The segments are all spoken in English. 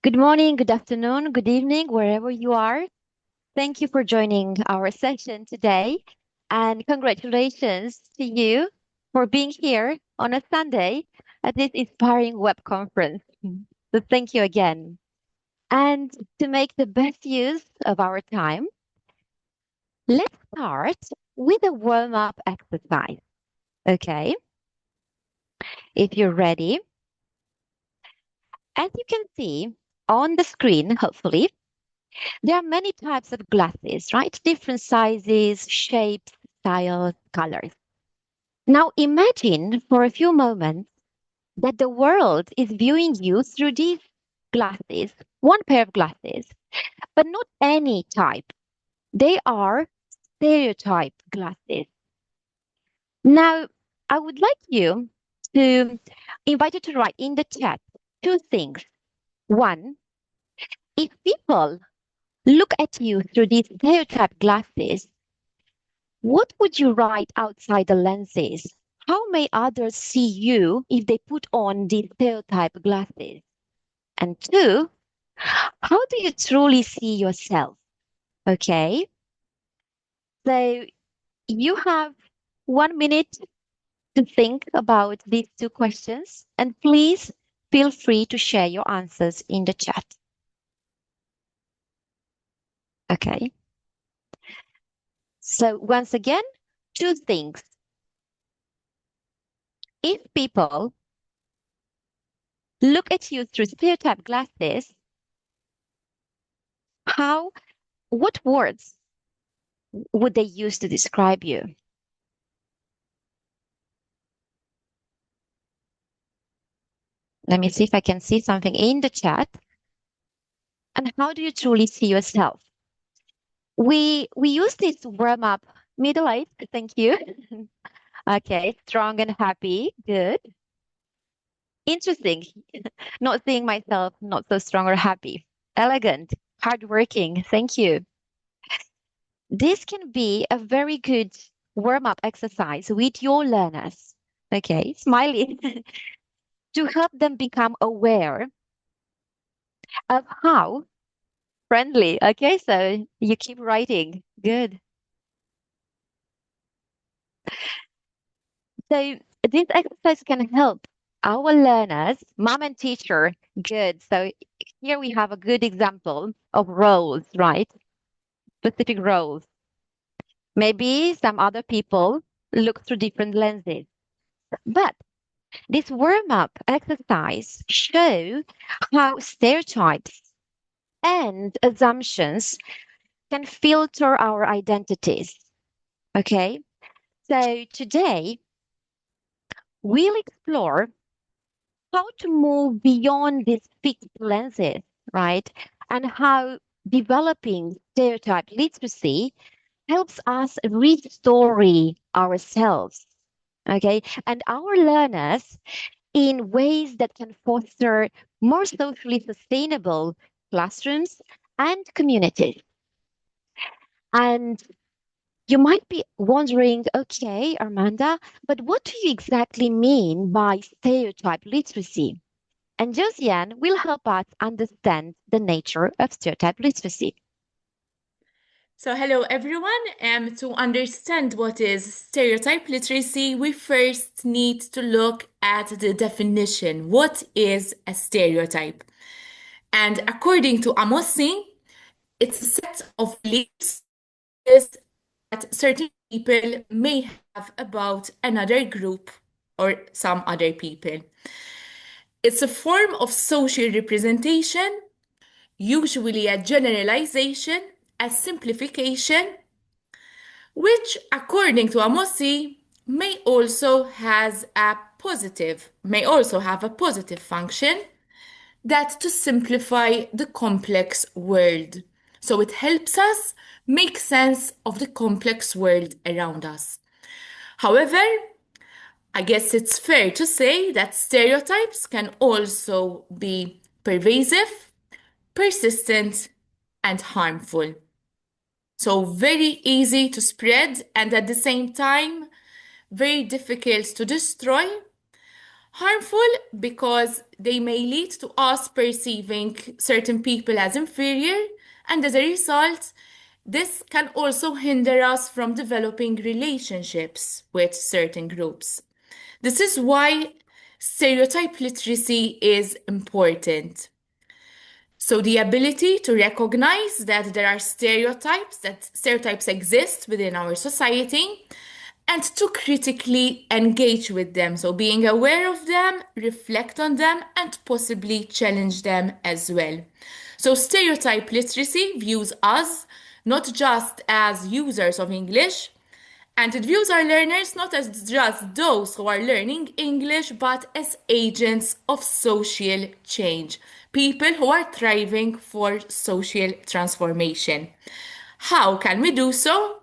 Good morning, good afternoon, good evening, wherever you are. Thank you for joining our session today. And congratulations to you for being here on a Sunday at this inspiring web conference. So thank you again. And to make the best use of our time, let's start with a warm-up exercise. Okay, if you're ready. As you can see on the screen, hopefully, there are many types of glasses, right? Different sizes, shapes, styles, colors. Now imagine for a few moments that the world is viewing you through these glasses, one pair of glasses, but not any type. They are stereotype glasses. Now, I would like you to invite you to write in the chat two things. One, if people look at you through these stereotype glasses, what would you write outside the lenses? How may others see you if they put on these stereotype glasses? And two, how do you truly see yourself? Okay, so you have 1 minute to think about these two questions, and please feel free to share your answers in the chat. Okay, so once again, two things. If people look at you through stereotype glasses, what words would they use to describe you? Let me see if I can see something in the chat. And how do you truly see yourself? We use this warm up middle-aged, thank you. Okay, strong and happy, good. Interesting. Not seeing myself, not so strong or happy. Elegant, hardworking, thank you. This can be a very good warm-up exercise with your learners. Okay, smiling. To help them become aware of how friendly. Okay, so you keep writing. Good. So this exercise can help our learners, mom and teacher. Good. So here we have a good example of roles, right? Specific roles. Maybe some other people look through different lenses. But this warm-up exercise show how stereotypes and assumptions can filter our identities. Okay, so today we'll explore how to move beyond these fixed lenses, right? And how developing stereotype literacy helps us restory ourselves, okay? And our learners in ways that can foster more socially sustainable classrooms and communities. And you might be wondering, okay, Armanda, but what do you exactly mean by stereotype literacy? And Josianne will help us understand the nature of stereotype literacy. So, hello everyone. To understand what is stereotype literacy, we first need to look at the definition. What is a stereotype? And according to Amosi, it's a set of beliefs that certain people may have about another group or some other people. It's a form of social representation, usually a generalization, a simplification, which according to Amosi may also have a positive function that to simplify the complex world. So it helps us make sense of the complex world around us. However, I guess it's fair to say that stereotypes can also be pervasive, persistent, and harmful. So very easy to spread and at the same time, very difficult to destroy. Harmful because they may lead to us perceiving certain people as inferior, and as a result, this can also hinder us from developing relationships with certain groups. This is why stereotype literacy is important. So the ability to recognize that there are stereotypes, that stereotypes exist within our society, and to critically engage with them. So being aware of them, reflect on them, and possibly challenge them as well. So stereotype literacy views us not just as users of English, and it views our learners not as just those who are learning English, but as agents of social change, people who are thriving for social transformation. How can we do so?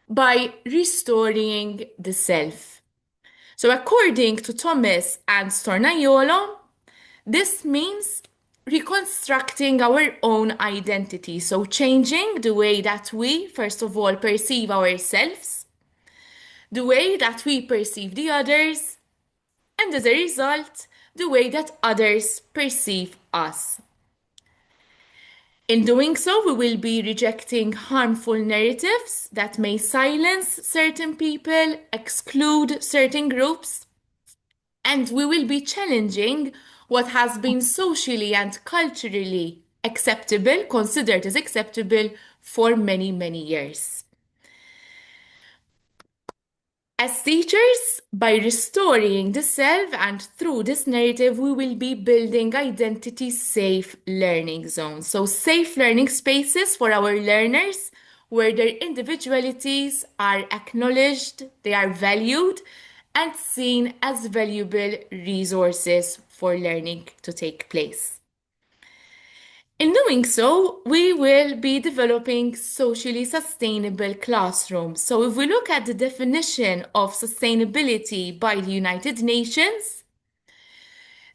By restoring the self. So, according to Thomas and Stornaiolo, this means reconstructing our own identity. So, changing the way that we, first of all, perceive ourselves, the way that we perceive the others, and as a result, the way that others perceive us. In doing so, we will be rejecting harmful narratives that may silence certain people, exclude certain groups, and we will be challenging what has been socially and culturally acceptable, considered as acceptable for many, many years. As teachers, by restoring the self and through this narrative, we will be building identity safe learning zones. So, safe learning spaces for our learners where their individualities are acknowledged, they are valued, and seen as valuable resources for learning to take place. In doing so, we will be developing socially sustainable classrooms. So, if we look at the definition of sustainability by the United Nations,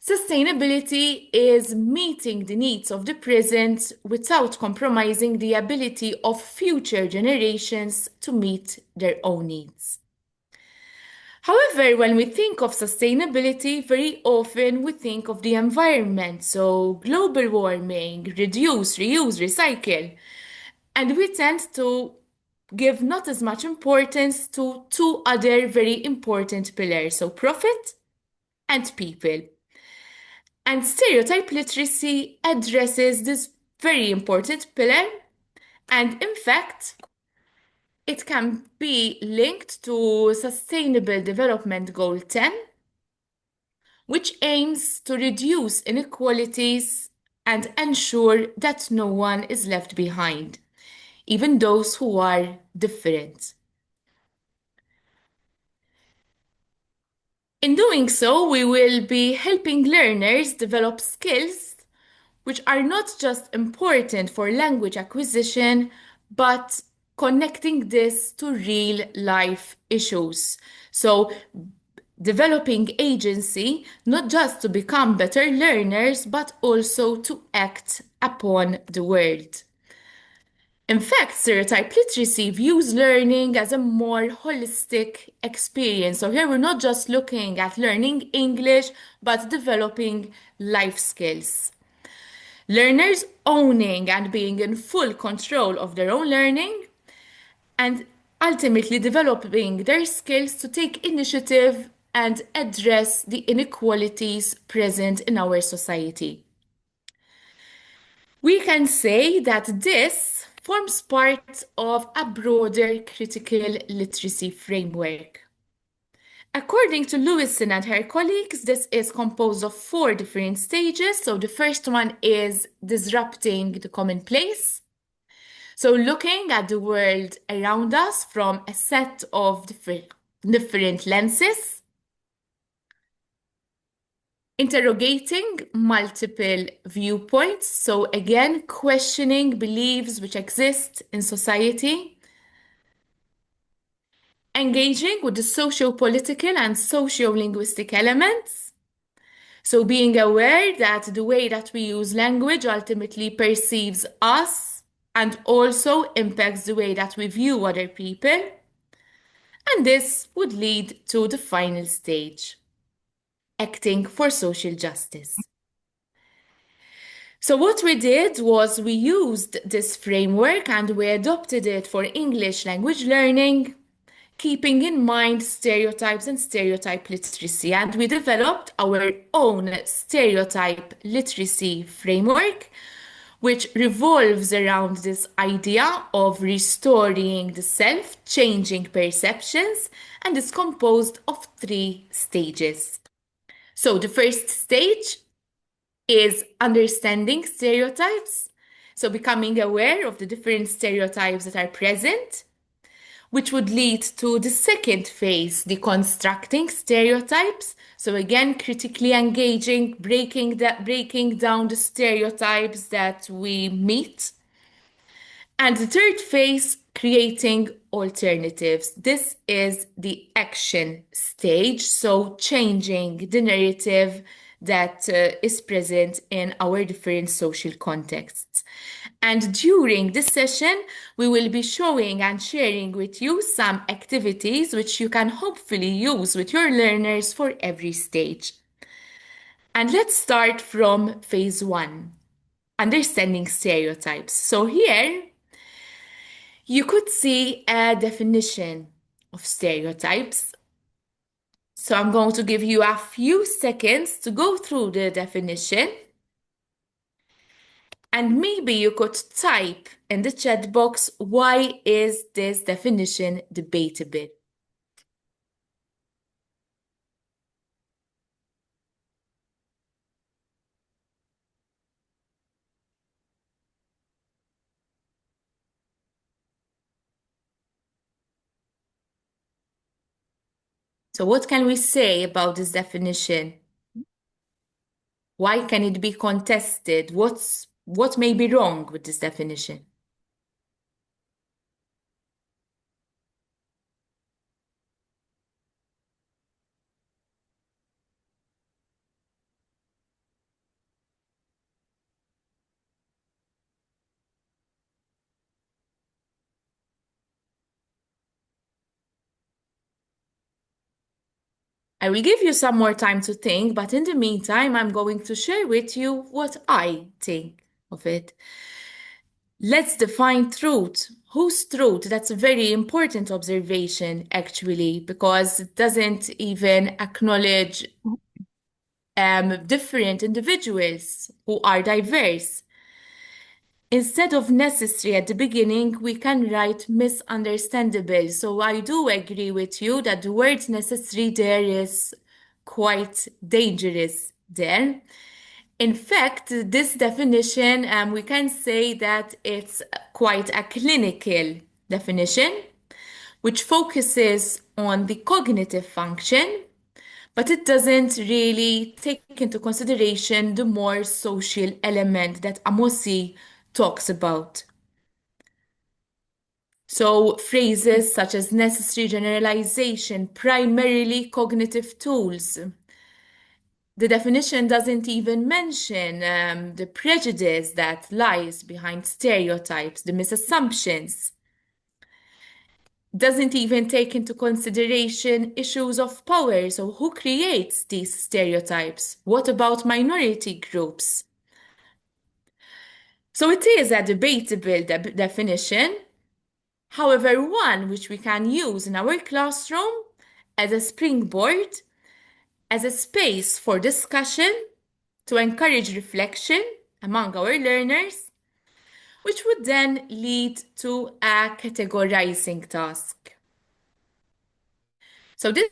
sustainability is meeting the needs of the present without compromising the ability of future generations to meet their own needs. However, when we think of sustainability, very often we think of the environment, so global warming, reduce, reuse, recycle. And we tend to give not as much importance to two other very important pillars, so profit and people. And stereotype literacy addresses this very important pillar, and in fact, it can be linked to Sustainable Development Goal 10, which aims to reduce inequalities and ensure that no one is left behind, even those who are different. In doing so, we will be helping learners develop skills which are not just important for language acquisition, but connecting this to real life issues. So, developing agency not just to become better learners, but also to act upon the world. In fact, stereotype literacy views learning as a more holistic experience. So here we're not just looking at learning English, but developing life skills. Learners owning and being in full control of their own learning and ultimately developing their skills to take initiative and address the inequalities present in our society. We can say that this forms part of a broader critical literacy framework. According to Lewison and her colleagues, this is composed of 4 different stages. So the first one is disrupting the commonplace. So looking at the world around us from a set of different lenses. Interrogating multiple viewpoints. So again, questioning beliefs which exist in society. Engaging with the socio-political and socio-linguistic elements. So being aware that the way that we use language ultimately perceives us and also impacts the way that we view other people. And this would lead to the final stage. acting for social justice. So what we did was we used this framework and we adopted it for English language learning, keeping in mind stereotypes and stereotype literacy. And we developed our own stereotype literacy framework, which revolves around this idea of restoring the self, changing perceptions, and is composed of 3 stages. So the first stage is understanding stereotypes, so becoming aware of the different stereotypes that are present, which would lead to the second phase, deconstructing stereotypes. So again, critically engaging, breaking down the stereotypes that we meet. And the third phase, creating alternatives. This is the action stage, so changing the narrative that is present in our different social contexts. And during this session, we will be showing and sharing with you some activities which you can hopefully use with your learners for every stage. And let's start from phase 1, understanding stereotypes. So here, you could see a definition of stereotypes. So I'm going to give you a few seconds to go through the definition. And maybe you could type in the chat box, why is this definition debatable? So what can we say about this definition? Why can it be contested? What may be wrong with this definition? I will give you some more time to think, but in the meantime, I'm going to share with you what I think of it. Let's define truth. Whose truth? That's a very important observation, actually, because it doesn't even acknowledge different individuals who are diverse. Instead of necessary at the beginning, we can write misunderstandable. So I do agree with you that the word necessary there is quite dangerous there. In fact, this definition, we can say that it's quite a clinical definition, which focuses on the cognitive function, but it doesn't really take into consideration the more social element that Amosi talks about. So phrases such as necessary generalization, primarily cognitive tools. The definition doesn't even mention the prejudice that lies behind stereotypes, the misassumptions. Doesn't even take into consideration issues of power. So, who creates these stereotypes? What about minority groups? So, it is a debatable definition, however, one which we can use in our classroom as a springboard, as a space for discussion to encourage reflection among our learners, which would then lead to a categorizing task. So this is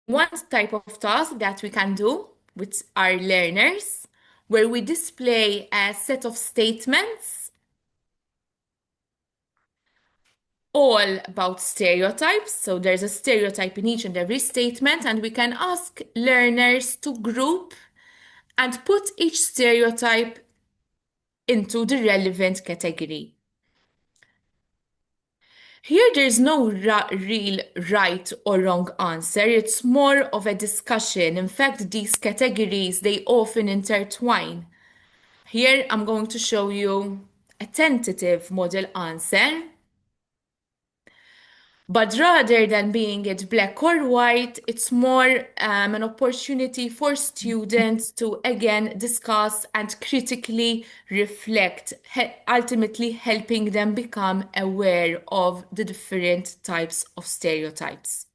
one type of task that we can do with our learners, where we display a set of statements all about stereotypes. So there's a stereotype in each and every statement, and we can ask learners to group and put each stereotype into the relevant category. Here, there's no real right or wrong answer. It's more of a discussion. In fact, these categories, they often intertwine. Here, I'm going to show you a tentative model answer, But rather than being it black or white, it's more an opportunity for students to again discuss and critically reflect, ultimately helping them become aware of the different types of stereotypes,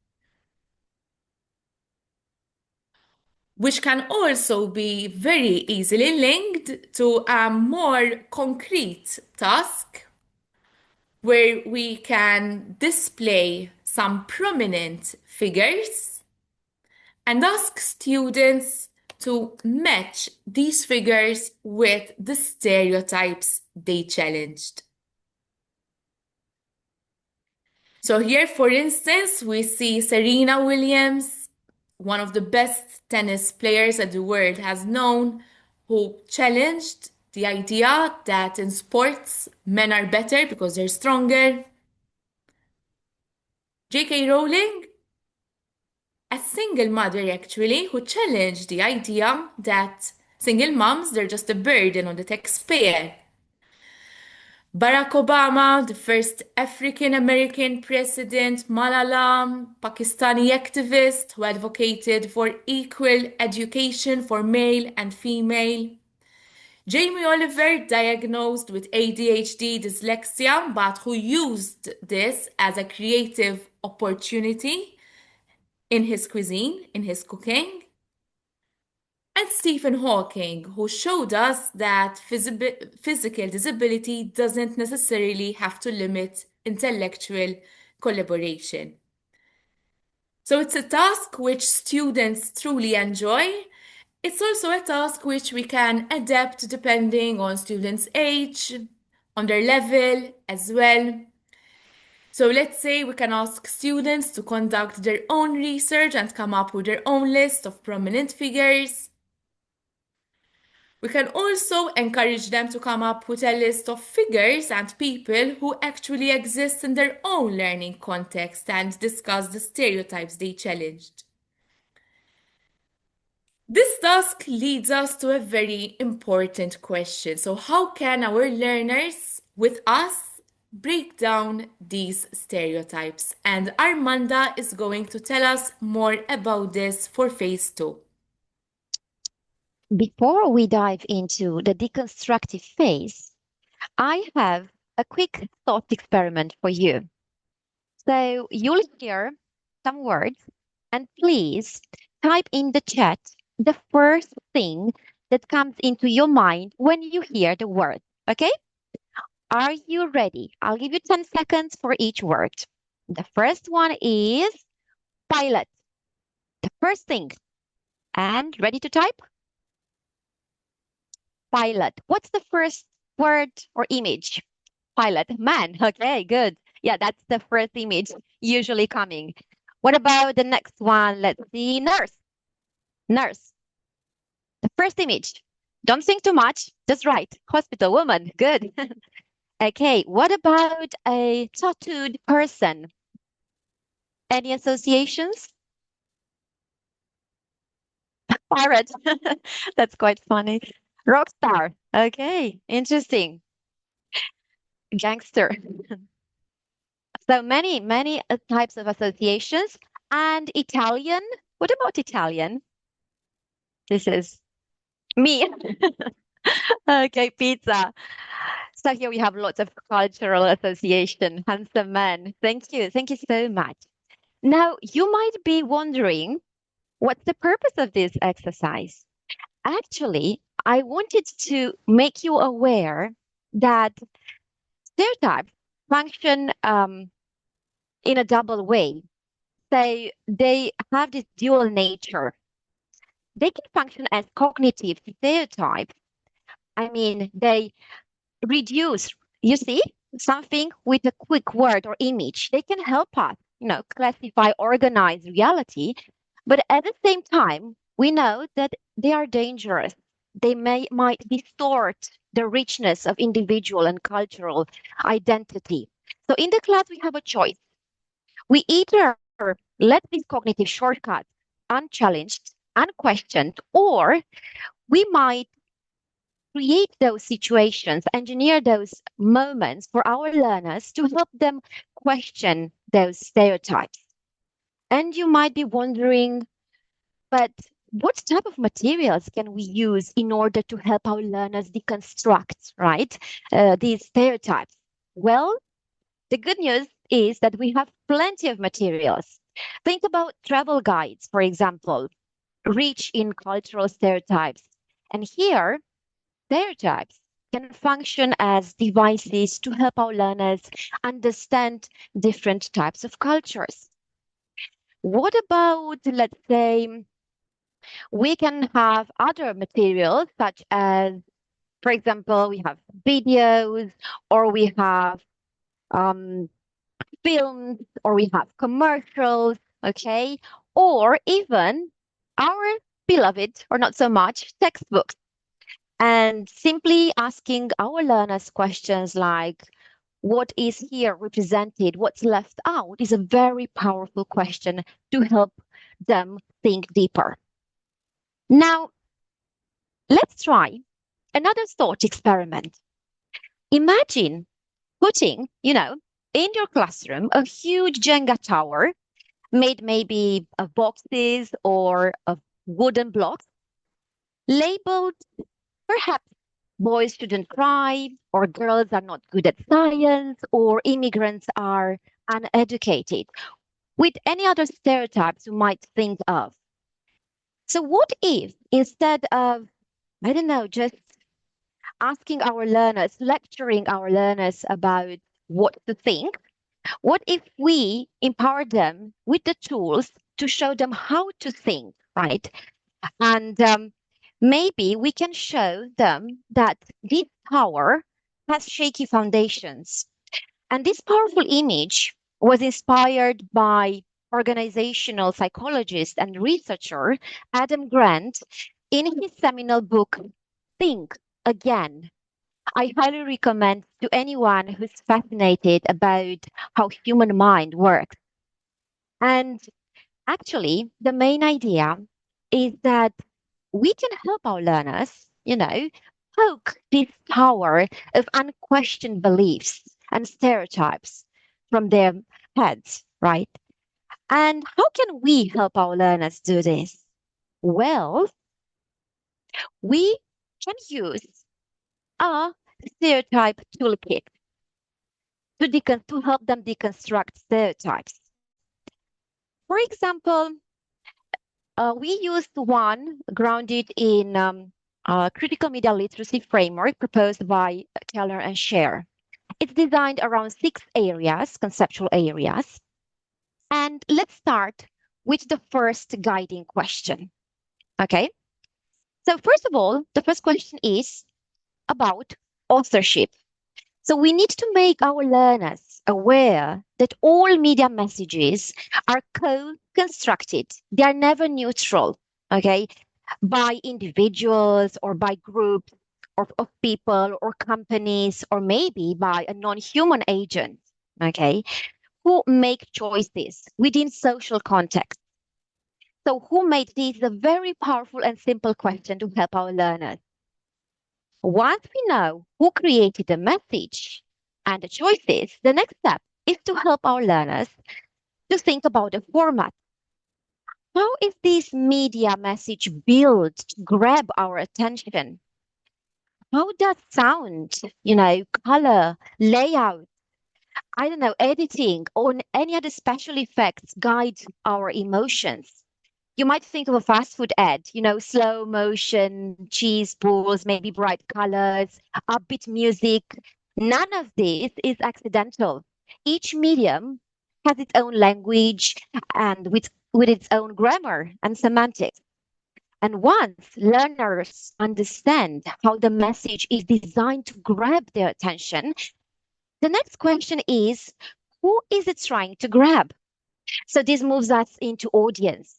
which can also be very easily linked to a more concrete task where we can display some prominent figures and ask students to match these figures with the stereotypes they challenged. So here, for instance, we see Serena Williams, one of the best tennis players that the world has known, who challenged the idea that in sports men are better because they're stronger. J.K. Rowling, a single mother actually, who challenged the idea that single moms, they're just a burden on the taxpayer. Barack Obama, the first African American president, Malala, Pakistani activist who advocated for equal education for male and female. Jamie Oliver, diagnosed with ADHD dyslexia, but who used this as a creative opportunity in his cuisine, in his cooking. And Stephen Hawking, who showed us that physical disability doesn't necessarily have to limit intellectual collaboration. So it's a task which students truly enjoy. It's also a task which we can adapt depending on students' age, on their level as well. So let's say we can ask students to conduct their own research and come up with their own list of prominent figures. We can also encourage them to come up with a list of figures and people who actually exist in their own learning context and discuss the stereotypes they challenged. This task leads us to a very important question. So, how can our learners with us break down these stereotypes? And Armanda is going to tell us more about this for phase 2. Before we dive into the deconstructive phase, I have a quick thought experiment for you. So you'll hear some words, and please type in the chat the first thing that comes into your mind when you hear the word. Okay? Are you ready? I'll give you 10 seconds for each word. The first one is pilot. The first thing. And ready to type? Pilot. What's the first word or image? Pilot. Man. Okay, good. Yeah, that's the first image usually coming. What about the next one? Let's see. Nurse. Nurse. The first image. Don't think too much. Just right. Hospital woman. Good. Okay, what about a tattooed person? Any associations? Pirate. That's quite funny. Rock star. Okay, interesting. Gangster. So many types of associations. And Italian. What about Italian? This is me. Okay, pizza. So here we have lots of cultural association. Handsome man. Thank you. Thank you so much. Now, you might be wondering, what's the purpose of this exercise? Actually, I wanted to make you aware that stereotypes function in a double way. So they have this dual nature. They can function as cognitive stereotypes. I mean, they reduce, you see, something with a quick word or image. They can help us, classify, organize reality. But at the same time, we know that they are dangerous. They might distort the richness of individual and cultural identity. So in the class, we have a choice. We either let these cognitive shortcuts unchallenged, unquestioned, or we might create those situations, engineer those moments for our learners to help them question those stereotypes. And you might be wondering, but what type of materials can we use in order to help our learners deconstruct, right, these stereotypes? Well, the good news is that we have plenty of materials. Think about travel guides, for example, rich in cultural stereotypes. And here, stereotypes can function as devices to help our learners understand different types of cultures. What about, let's say, we can have other materials such as, for example, we have videos or we have um, films or we have commercials, okay? Or even our beloved, or not so much, textbooks. And simply asking our learners questions like, what is here represented, what's left out, is a very powerful question to help them think deeper. Now, let's try another thought experiment. Imagine putting, in your classroom a huge Jenga tower made maybe of boxes or of wooden blocks, labeled perhaps boys shouldn't cry, or girls are not good at science, or immigrants are uneducated, with any other stereotypes you might think of. So, what if instead of, I don't know, just asking our learners, lecturing our learners about what to think, what if we empower them with the tools to show them how to think, right? And maybe we can show them that this power has shaky foundations. And this powerful image was inspired by organizational psychologist and researcher Adam Grant in his seminal book, Think Again. I highly recommend to anyone who's fascinated about how human mind works. And actually, the main idea is that we can help our learners, poke this power of unquestioned beliefs and stereotypes from their heads, right? And how can we help our learners do this? Well, we can use a stereotype toolkit to help them deconstruct stereotypes. For example, we used one grounded in critical media literacy framework proposed by Keller and Scher. It's designed around 6 areas, conceptual areas. And let's start with the first guiding question. Okay. So first of all, the first question is about authorship. So we need to make our learners aware that all media messages are co-constructed. They are never neutral, okay, by individuals or by groups of people or companies or maybe by a non-human agent, okay, who make choices within social context. So who made this a very powerful and simple question to help our learners? Once we know who created the message and the choices, the next step is to help our learners to think about the format. How is this media message built to grab our attention? How does sound, color, layout, I don't know, editing, or any other special effects guide our emotions? You might think of a fast food ad, slow motion, cheese balls, maybe bright colors, upbeat music. None of this is accidental. Each medium has its own language and with its own grammar and semantics. And once learners understand how the message is designed to grab their attention, the next question is, who is it trying to grab? So this moves us into audience.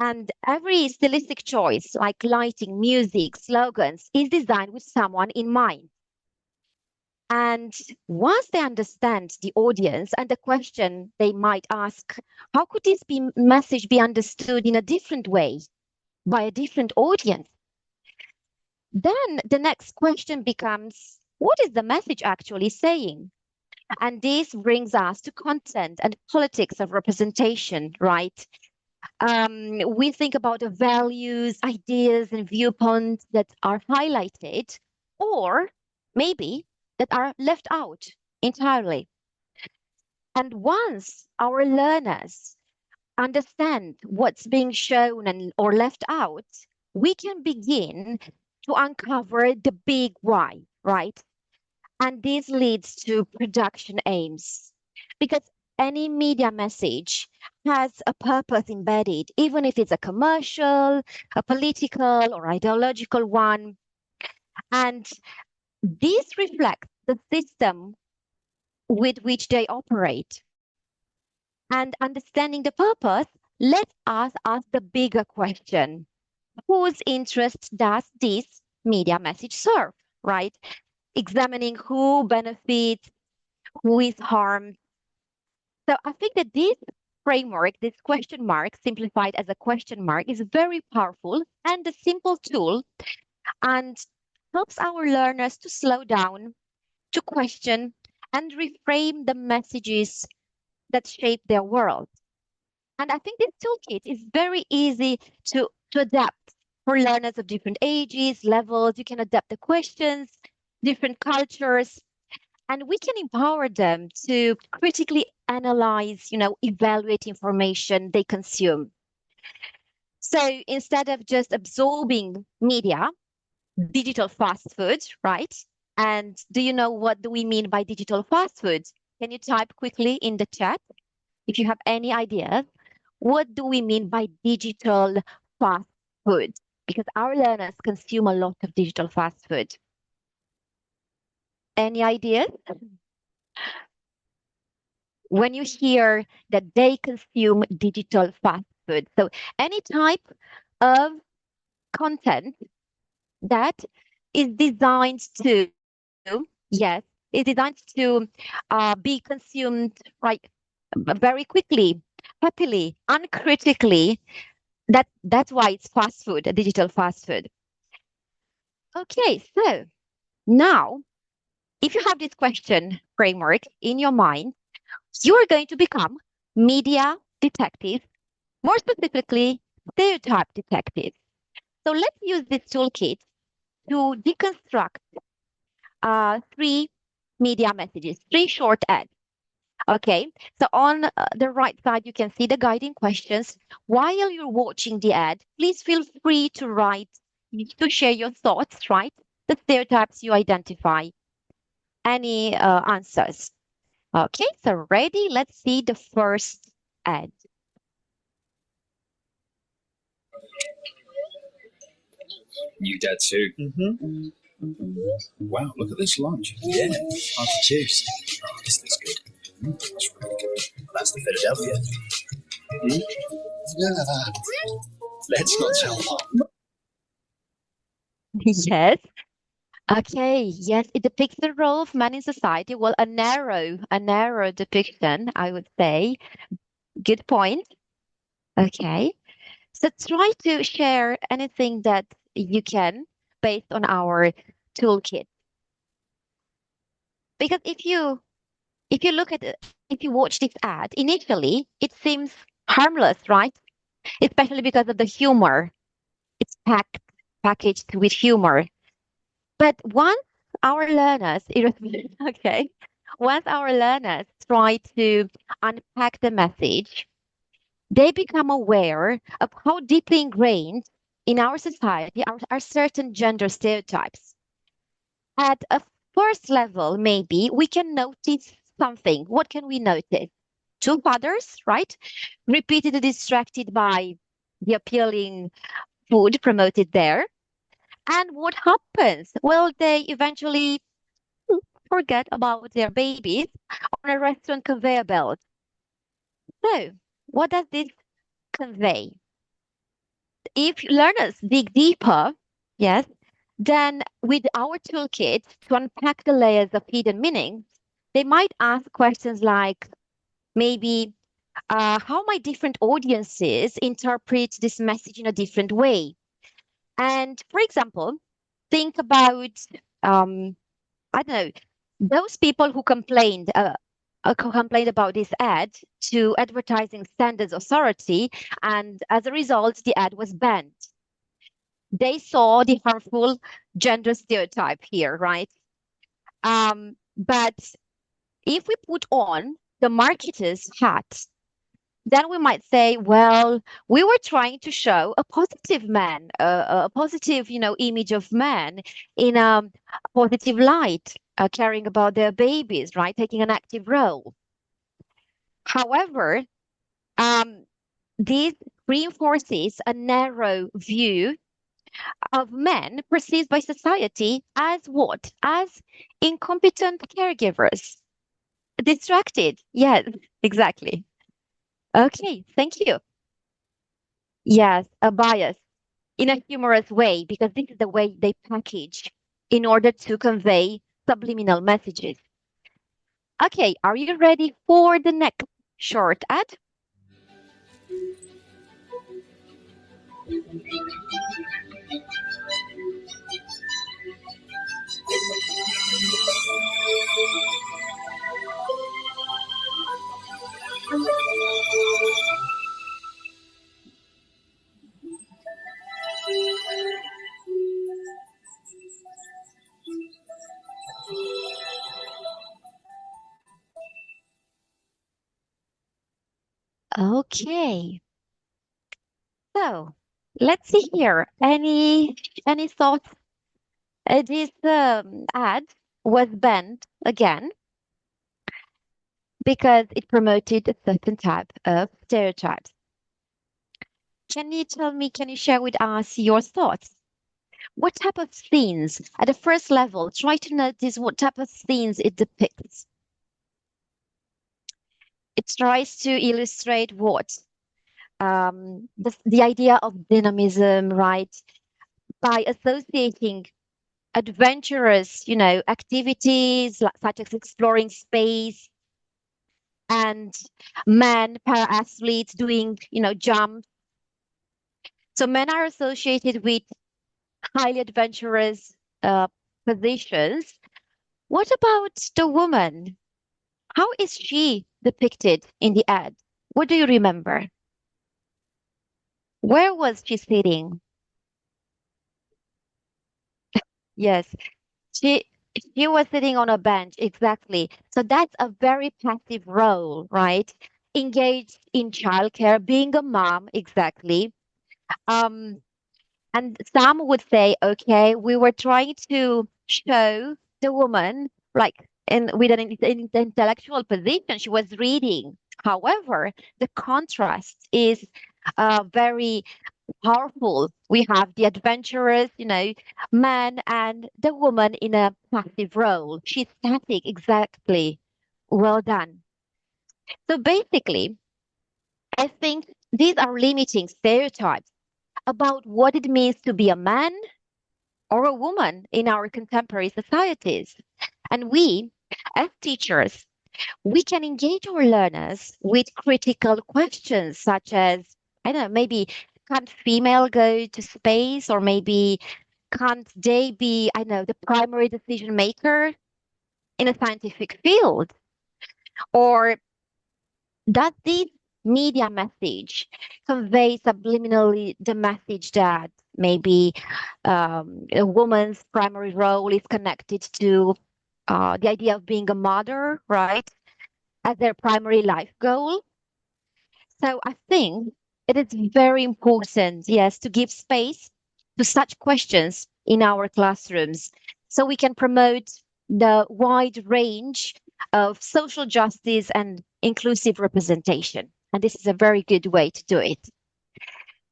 And every stylistic choice, like lighting, music, slogans, is designed with someone in mind. And once they understand the audience and the question they might ask, how could this message be understood in a different way by a different audience? Then the next question becomes, what is the message actually saying? And this brings us to content and politics of representation, right? We think about the values, ideas, and viewpoints that are highlighted, or maybe that are left out entirely. And once our learners understand what's being shown and or left out, we can begin to uncover the big why, right? And this leads to production aims. Because any media message has a purpose embedded, even if it's a commercial, a political, or ideological one. And this reflects the system with which they operate. And understanding the purpose lets us ask the bigger question: whose interests does this media message serve, right? Examining who benefits, who is harmed. So I think that this framework, this question mark, simplified as a question mark, is very powerful and a simple tool and helps our learners to slow down, to question, and reframe the messages that shape their world. And I think this toolkit is very easy to adapt for learners of different ages, levels. You can adapt the questions, different cultures, and we can empower them to critically analyze, evaluate information they consume. So instead of just absorbing media, digital fast food, right? And do you know what do we mean by digital fast food? Can you type quickly in the chat if you have any ideas? What do we mean by digital fast food? Because our learners consume a lot of digital fast food. Any ideas? When you hear that they consume digital fast food. So any type of content that is designed to, yes, is designed to be consumed right very quickly, happily, uncritically. That's why it's fast food, a digital fast food. Okay, so now if you have this question framework in your mind, you are going to become media detectives, more specifically, stereotype detectives. So let's use this toolkit to deconstruct three media messages, three short ads. Okay, so on the right side, you can see the guiding questions. While you're watching the ad, please feel free to write, to share your thoughts, right? The stereotypes you identify, any answers. Okay, so ready? Let's see the first ad. New dad too. Wow, look at this lunch. Yeah, hard to choose. Oh, this looks good. That's really good. That's the Philadelphia. Yeah. Let's not tell Mom. Yes. Okay, yes, it depicts the role of man in society. Well, a narrow depiction, I would say. Good point. Okay. So try to share anything that you can based on our toolkit. Because if you look at it, if you watch this ad, initially it seems harmless, right? Especially because of the humor. It's packaged with humor. But once our learners, okay, once our learners try to unpack the message, they become aware of how deeply ingrained in our society are certain gender stereotypes. At a first level, maybe we can notice something. What can we notice? Two fathers, right? Repeatedly distracted by the appealing food promoted there. And what happens? Well, they eventually forget about their babies on a restaurant conveyor belt. So, what does this convey? If learners dig deeper, yes, then with our toolkit to unpack the layers of hidden meaning, they might ask questions like maybe how might different audiences interpret this message in a different way? And for example, think about, I don't know, Those people who complained about this ad to Advertising Standards Authority, and as a result, the ad was banned. They saw the harmful gender stereotype here, right? But if we put on the marketer's hat, then we might say, well, we were trying to show a positive man, a positive, image of man in a positive light, caring about their babies, right? Taking an active role. However, this reinforces a narrow view of men perceived by society as what? As incompetent caregivers. Distracted. Yes, exactly. Okay, thank you. Yes, a bias in a humorous way, because this is the way they package in order to convey subliminal messages. Okay, are you ready for the next short ad? Okay. So let's see here. Any thoughts? This ad was banned again because it promoted a certain type of stereotypes. Can you share with us your thoughts? What type of scenes, at the first level, try to notice what type of scenes it depicts. It tries to illustrate what? The idea of dynamism, right? By associating adventurous, activities such as exploring space and men, para athletes doing, jumps. So men are associated with highly adventurous positions. What about the woman? How is she depicted in the ad? What do you remember? Where was she sitting? Yes, she she was sitting on a bench, exactly. So that's a very passive role, right? Engaged in childcare, being a mom, exactly. Um, and some would say, okay, we were trying to show the woman like in with an intellectual position. She was reading. However, the contrast is very powerful. We have the adventurous, man and the woman in a passive role. She's static, exactly. Well done. So basically, I think these are limiting stereotypes about what it means to be a man or a woman in our contemporary societies. And we, as teachers, we can engage our learners with critical questions such as, I don't know, maybe can't female go to space, or maybe can't they be, I know, the primary decision maker in a scientific field? Or does this media message convey subliminally the message that maybe a woman's primary role is connected to the idea of being a mother, right, as their primary life goal? So I think it is very important, yes, to give space to such questions in our classrooms so we can promote the wide range of social justice and inclusive representation. And this is a very good way to do it.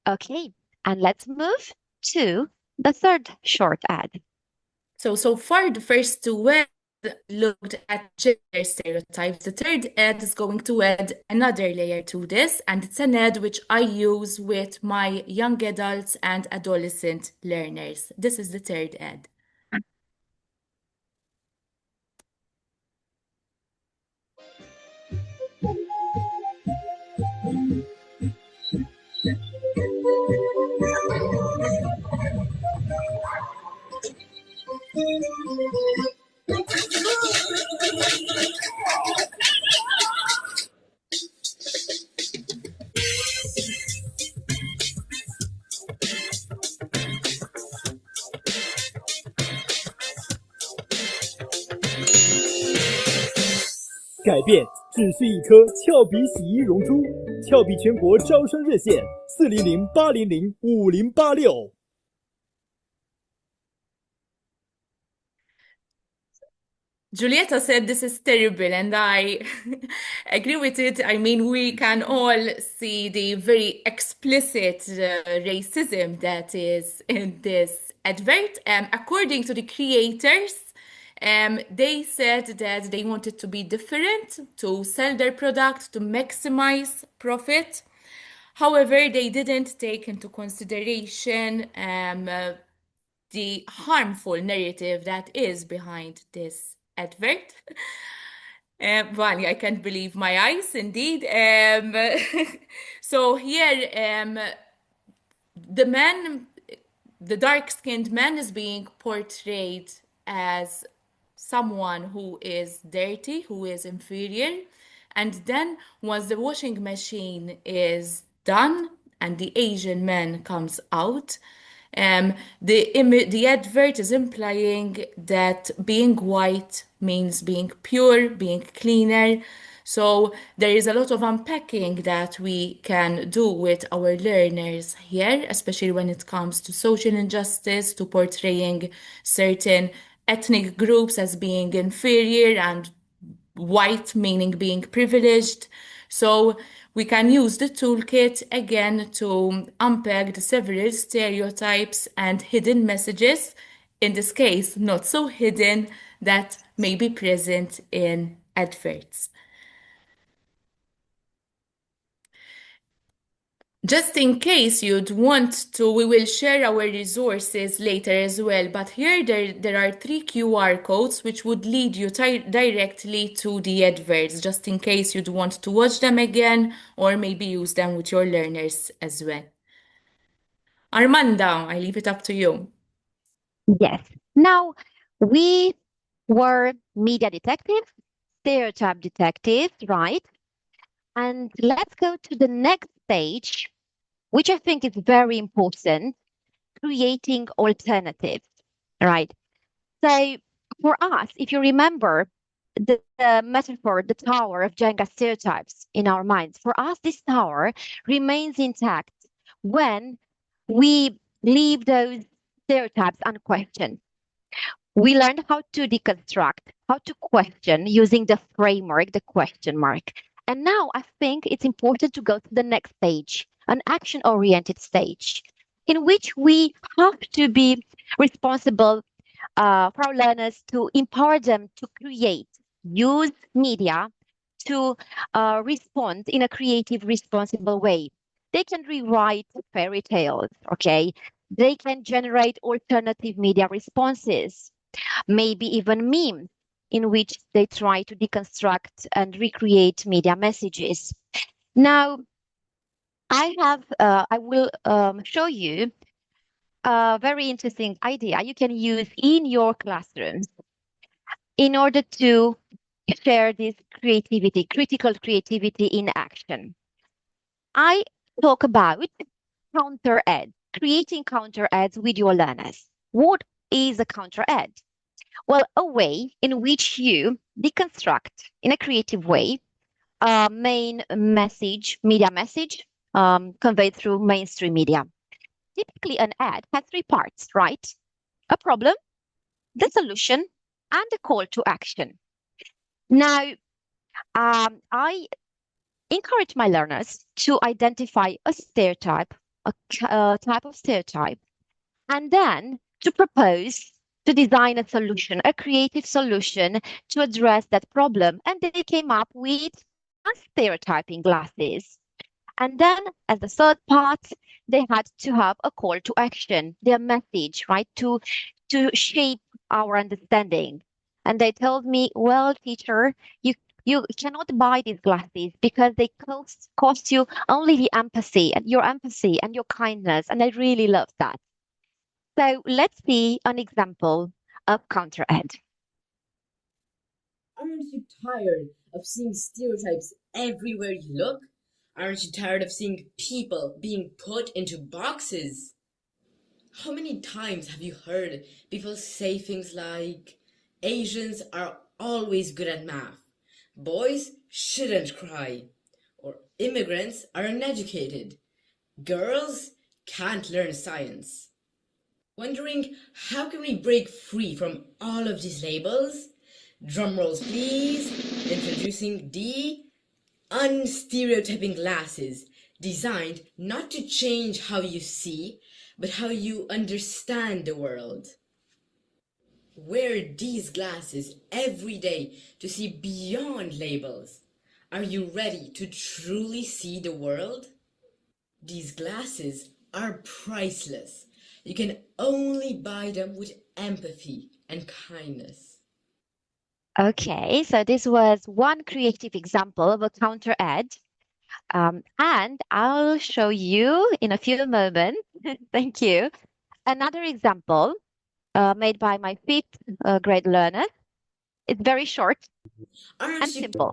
Okay, and let's move to the third short ad. So far, the first two ads looked at gender stereotypes. The third ad is going to add another layer to this, and it's an ad which I use with my young adults and adolescent learners. This is the third ad. 改变只需一颗俏皮洗衣溶珠。俏皮全国招生热线400-800-5086。Julieta said this is terrible, and I agree with it. I mean, we can all see the very explicit racism that is in this advert. According to the creators, they said that they wanted to be different, to sell their product, to maximize profit. However, they didn't take into consideration the harmful narrative that is behind this advert. Vani, I can't believe my eyes, indeed. So here, the man, the dark-skinned man is being portrayed as someone who is dirty, who is inferior. And then once the washing machine is done and the Asian man comes out, the advert is implying that being white means being pure, being cleaner. So there is a lot of unpacking that we can do with our learners here, especially when it comes to social injustice, to portraying certain ethnic groups as being inferior and white meaning being privileged. So we can use the toolkit again to unpack the several stereotypes and hidden messages, in this case, not so hidden, that may be present in adverts. Just in case you'd want to, we will share our resources later as well. But here there are 3 QR codes which would lead you directly to the adverts, just in case you'd want to watch them again or maybe use them with your learners as well. Armanda, I leave it up to you. Yes. Now, we were media detectives, stereotype detectives, right? And let's go to the next stage, which I think is very important, creating alternatives, right? So for us, if you remember the metaphor, the tower of Jenga stereotypes in our minds, for us, this tower remains intact when we leave those stereotypes unquestioned. We learned how to deconstruct, how to question using the framework, the question mark. And now I think it's important to go to the next stage, an action oriented stage, in which we have to be responsible for our learners to empower them to create, use media to respond in a creative, responsible way. They can rewrite fairy tales, okay? They can generate alternative media responses, maybe even memes in which they try to deconstruct and recreate media messages. Now, I will show you a very interesting idea you can use in your classrooms in order to share this creativity, critical creativity in action. I talk about counter ads, creating counter ads with your learners. What is a counter ad? Well, a way in which you deconstruct in a creative way a main message, media message conveyed through mainstream media. Typically, an ad has 3 parts, right? A problem, the solution, and a call to action. Now, I encourage my learners to identify a stereotype, a type of stereotype, and then to propose to design a solution, a creative solution to address that problem. And they came up with stereotyping glasses. And then, as the third part, they had to have a call to action, their message, right, to shape our understanding. And they told me, well, teacher, you cannot buy these glasses because they cost you only the empathy and your kindness. And I really love that. So let's see an example of counter ed. Aren't you tired of seeing stereotypes everywhere you look? Aren't you tired of seeing people being put into boxes? How many times have you heard people say things like, Asians are always good at math, Boys shouldn't cry. Or immigrants are uneducated. Girls can't learn science. Wondering how can we break free from all of these labels? Drum rolls, please. Introducing the unstereotyping glasses, designed not to change how you see, but how you understand the world. Wear these glasses every day to see beyond labels. Are you ready to truly see the world? These glasses are priceless. You can only buy them with empathy and kindness. Okay, so this was one creative example of a counter ad. And I'll show you in a few moments. Thank you. Another example made by my fifth grade learner. It's very short and Aren't you? simple.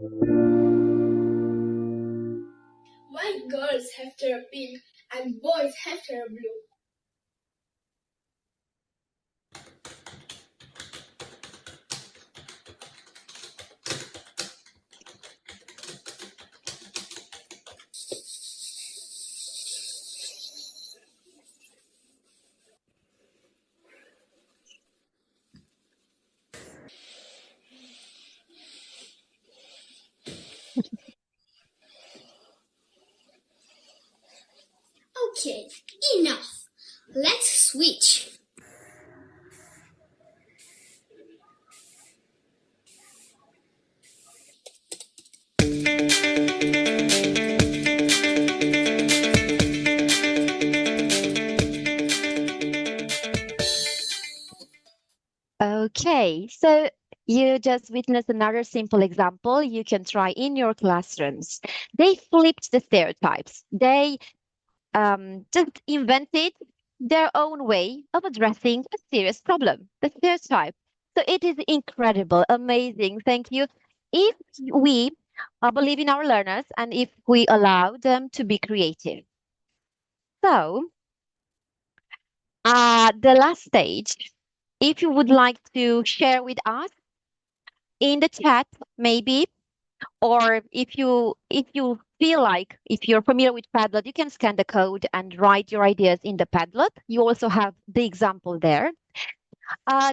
Why girls have to wear pink and boys have to wear blue? Okay, enough. Let's switch. Okay, so you just witnessed another simple example you can try in your classrooms. They flipped the stereotypes. They just invented their own way of addressing a serious problem, the stereotype. So it is incredible, amazing. Thank you. If we believe in our learners and if we allow them to be creative. So, the last stage, if you would like to share with us in the chat, maybe, or if you feel like if you're familiar with Padlet, you can scan the code and write your ideas in the Padlet. You also have the example there.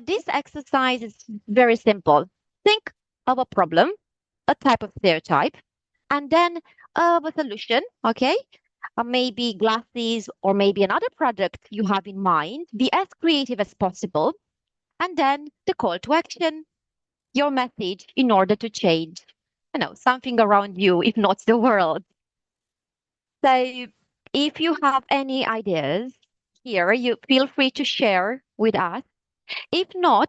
This exercise is very simple. Think of a problem, a type of stereotype, and then of a solution, okay? Maybe glasses or maybe another product you have in mind. Be as creative as possible. And then the call to action, your message in order to change, something around you, if not the world. So if you have any ideas here, you feel free to share with us. If not,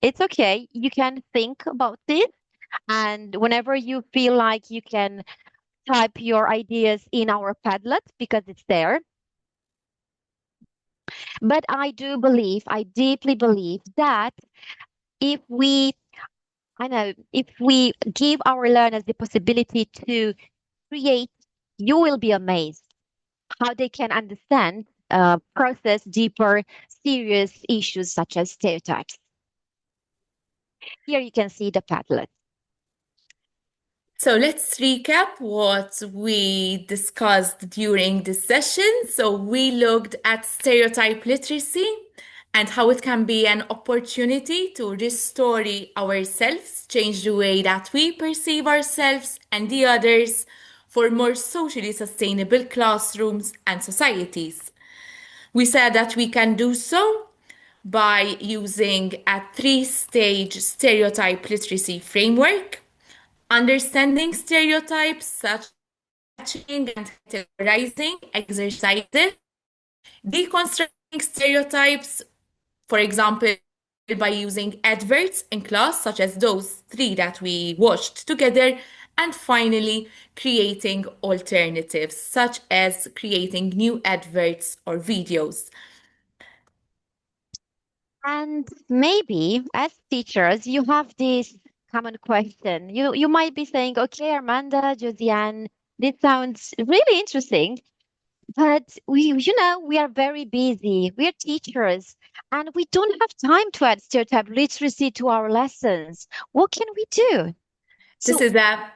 it's okay. You can think about this. And whenever you feel like you can type your ideas in our Padlet because it's there. But I deeply believe that if we, if we give our learners the possibility to create, you will be amazed how they can understand, process deeper, serious issues such as stereotypes. Here you can see the Padlet. So let's recap what we discussed during this session. So we looked at stereotype literacy and how it can be an opportunity to restore ourselves, change the way that we perceive ourselves and the others for more socially sustainable classrooms and societies. We said that we can do so by using a three-stage stereotype literacy framework, understanding stereotypes such as matching and categorizing exercises, deconstructing stereotypes, for example, by using adverts in class, such as those three that we watched together, and finally, creating alternatives, such as creating new adverts or videos. And maybe as teachers, you have this common question. You might be saying, okay, Armanda, Josianne, this sounds really interesting, but we are very busy. We are teachers and we don't have time to add stereotype literacy to our lessons. What can we do? This So is a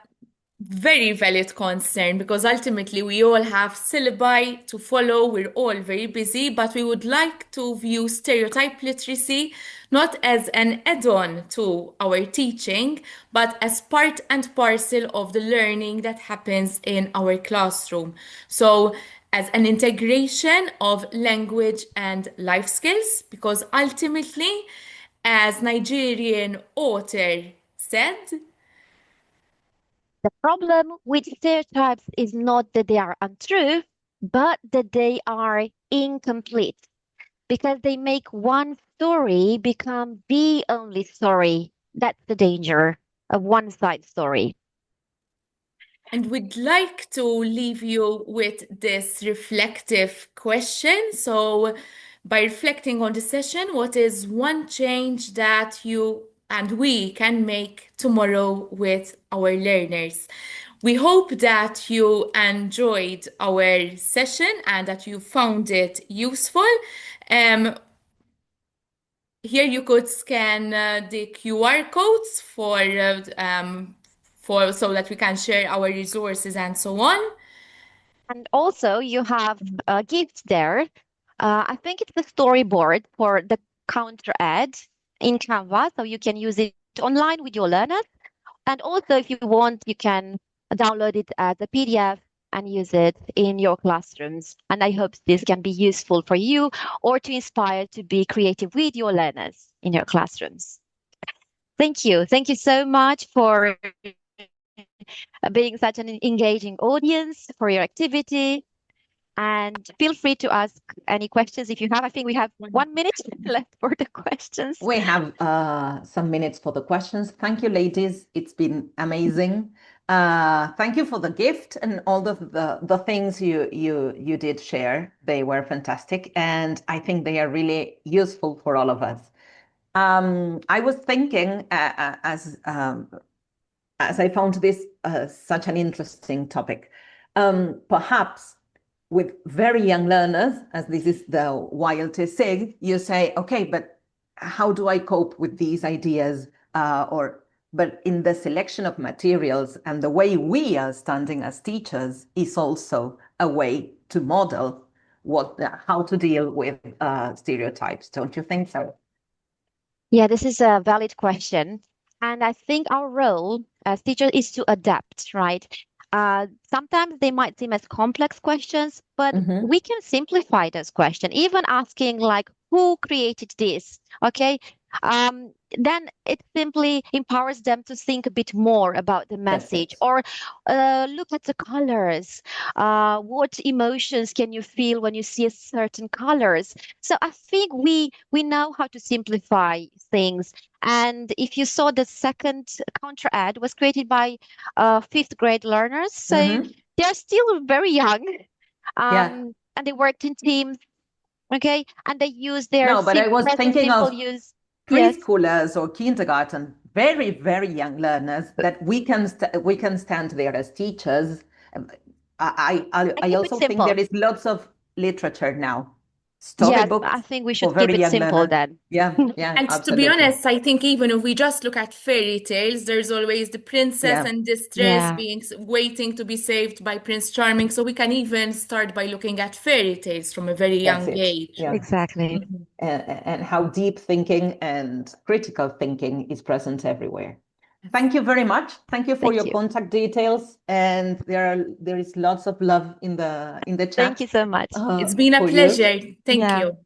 very valid concern because ultimately we all have syllabi to follow. We're all very busy, but we would like to view stereotype literacy not as an add-on to our teaching, but as part and parcel of the learning that happens in our classroom. So, as an integration of language and life skills, because ultimately, as Nigerian author said, the problem with stereotypes is not that they are untrue, but that they are incomplete because they make one story become the only story. That's the danger of one side story. and we'd like to leave you with this reflective question. So, by reflecting on the session, what is one change that you and we can make tomorrow with our learners? We hope that you enjoyed our session and that you found it useful. Um, Here you could scan the QR codes for so that we can share our resources and so on. And also, you have a gift there. I think it's the storyboard for the counter ad in Canva, so you can use it online with your learners. And also, if you want, you can download it as a PDF and use it in your classrooms. And I hope this can be useful for you or to inspire to be creative with your learners in your classrooms. Thank you. Thank you so much for being such an engaging audience, for your activity. And feel free to ask any questions if you have. I think we have 1 minute left for the questions. We have some minutes for the questions. Thank you, ladies. It's been amazing. Thank you for the gift and all the things you did share. They were fantastic, and I think they are really useful for all of us. I was thinking as I found this such an interesting topic, perhaps with very young learners, as this is the YLT SIG, you say, okay, but how do I cope with these ideas? But in the selection of materials and the way we are standing as teachers is also a way to model how to deal with stereotypes. Don't you think so? Yeah, this is a valid question. And I think our role as teachers is to adapt, right? Sometimes they might seem as complex questions, but Mhm. we can simplify those questions, even asking like, who created this? Okay. Then it simply empowers them to think a bit more about the That's message it. or look at the colors. What emotions can you feel when you see a certain colors? So I think we know how to simplify things. And if you saw the second counter ad was created by fifth grade learners, so Mhm. they're still very young, Yeah. and they worked in teams, okay, and they use their No, but I was present thinking simple of use. Yes, preschoolers or kindergarten, very, very young learners that we can stand there as teachers. Um, I I keep it also think there simple. is lots of literature now, Yes, I storybooks think we for should keep very it young simple learners. then. Yeah, yeah, And to be absolutely. honest, I think even if we just look at fairy tales, there's always the princess Yeah, in distress Yeah, waiting to be saved by Prince Charming. So we can even start by looking at fairy tales from a very that's young it. age. Yeah. exactly. Mhm. And how deep thinking and critical thinking is present everywhere. Thank you very much. Thank you for Thank your you. contact details. And there is lots of love in the Thank you chat so much. It's been a for you. pleasure. Thank Yeah. you.